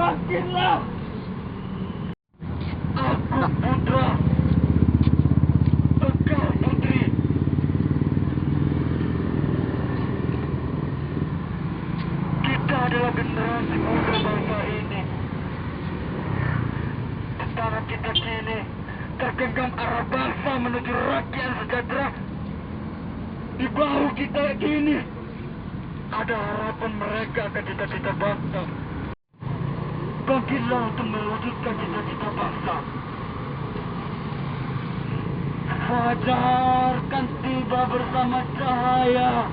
bangkitlah. Aku putra, engkau putri. Kita adalah generasi muda bangsa ini. Betapa kita kini tergenggam arah bangsa menuju rakyat sejahtera. Di bahu kita kini ada harapan mereka akan cita-cita bangsa. Bangkitlah untuk mewujudkan cita-cita bangsa. Fajar kan tiba bersama cahaya.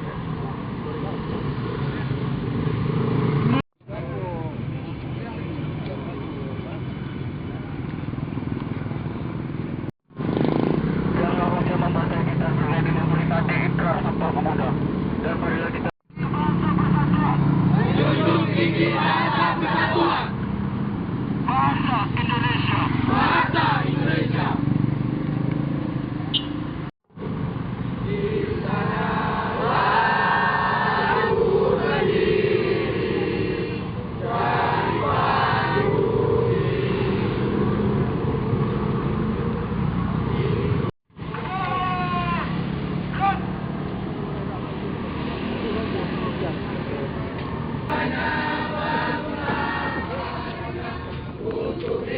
Jangan wajah membaca kita selagi memberi tadi ikrar Sumpah Pemuda. Dan marilah kita bangsa bersatu. Junjung tinggi rasa persatuan. Bangsa Indonesia. Bangsa Indonesia. Untuk